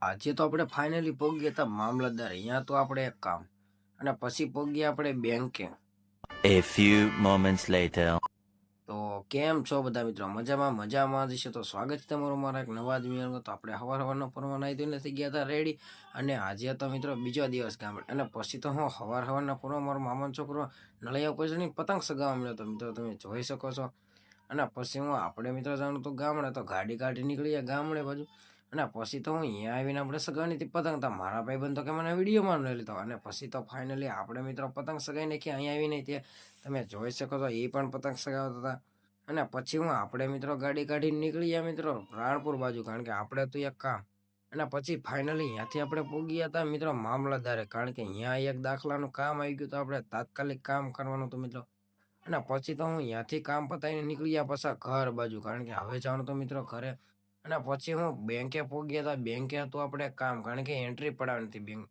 આજે તો આપણે ફાઇનલી પહોંચી હતા મામલતદાર. અહીંયા તો આપણે એક કામ અને પછી પહોંચી આપણે બેંકે. A few moments later. તો કેમ છો બધા મિત્રો? મજામાં જશે તો સ્વાગત છે તમારું મારા એક નવા જ વિડીયોમાં. તો આપણે સવારનો ફરવા આવી નથી ગયા હતા રેડી. અને આજે તો મિત્રો બીજો દિવસ ગામડે અને પછી તો હું સવારના ફરવા મારો મામાનો છોકરો નળિયા પછી પતંગ સગાવવા મળ્યો તો મિત્રો તમે જોઈ શકો છો. અને પછી હું આપણે મિત્રો જવાનું તો ગામડે તો ગાડી કાઢી નીકળી ગામડે બાજુ. અને પછી તો હું અહીંયા આવીને આપણે સગાવાની હતી પતંગ. તો મારા ભાઈબંધ તો કે મને વિડીયોમાં લઈ લીધો. અને પછી તો ફાઇનલી આપણે મિત્રો પતંગ સગાઈ નાખી અહીંયા આવીને ત્યાં તમે જોઈ શકો છો એ પણ પતંગ સગાવતા હતા. અને પછી હું આપણે મિત્રો ગાડી કાઢીને નીકળી ગયા મિત્રો રાણપુર બાજુ, કારણ કે આપણે તો એક કામ. અને પછી ફાઇનલી અહીંયાથી આપણે પહોંચી ગયા હતા મિત્રો મામલતદારે, કારણ કે અહીંયા એક દાખલાનું કામ આવી ગયું તો આપણે તાત્કાલિક કામ કરવાનું હતું મિત્રો. અને પછી તો હું અહીંયાથી કામ પતાવીને નીકળી ગયા પાછા ઘર બાજુ, કારણ કે હવે જવાનું તો મિત્રો ઘરે. અને પછી હું બેંકે પહોંચી ગયા હતા. બેંકે હતું આપણે કામ, કારણ કે એન્ટ્રી પડાવવાની હતી બેંક.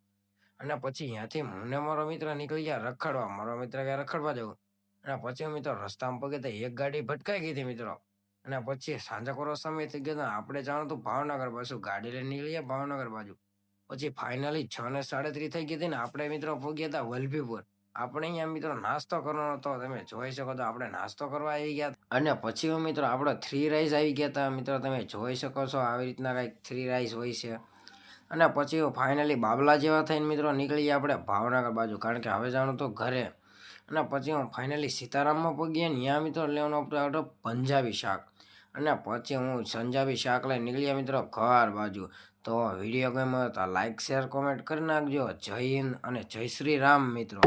અને પછી અહીંયાથી મને મારો મિત્ર નીકળી ગયા રખડવા. મારો મિત્ર કે રખડવા જવું. અને પછી હું મિત્રો રસ્તામાં પગે તો એક ગાડી ભટકાઈ ગઈ હતી મિત્રો. અને પછી સાંજકોરો સમય થઈ ગયો. આપણે જવાનું હતું ભાવનગર બાજુ, ગાડી લઈને નીકળી ગયા ભાવનગર બાજુ. પછી ફાઇનલી 6:37 થઈ ગઈ હતી ને આપણે મિત્રો પહોંચ્યા હતા વલભીપુર. આપણે અહીંયા મિત્રો નાસ્તો કરવાનો હતો, તમે જોઈ શકો તો આપણે નાસ્તો કરવા આવી ગયા. અને પછી મિત્રો આપણે 3 રાઈસ આવી ગયા હતા મિત્રો, તમે જોઈ શકો છો આવી રીતના કંઈક 3 રાઈસ હોય છે. અને પછી ફાઇનલી બાબલા જેવા થઈને મિત્રો નીકળી ગયા આપણે ભાવનગર બાજુ, કારણ કે હવે જવાનું તો ઘરે. અને પછી હું ફાઇનલી સીતારામમાં પહોંચી ગયા. ત્યાં મિત્રો લેવાનો આપણે પંજાબી શાક. અને પછી હું પંજાબી શાક લઈને નીકળ્યા મિત્રો ઘર બાજુ. તો વિડીયો ગમ્યો તો લાઈક શેર કોમેન્ટ કરી નાખજો. જય હિન્દ અને જય શ્રી રામ મિત્રો.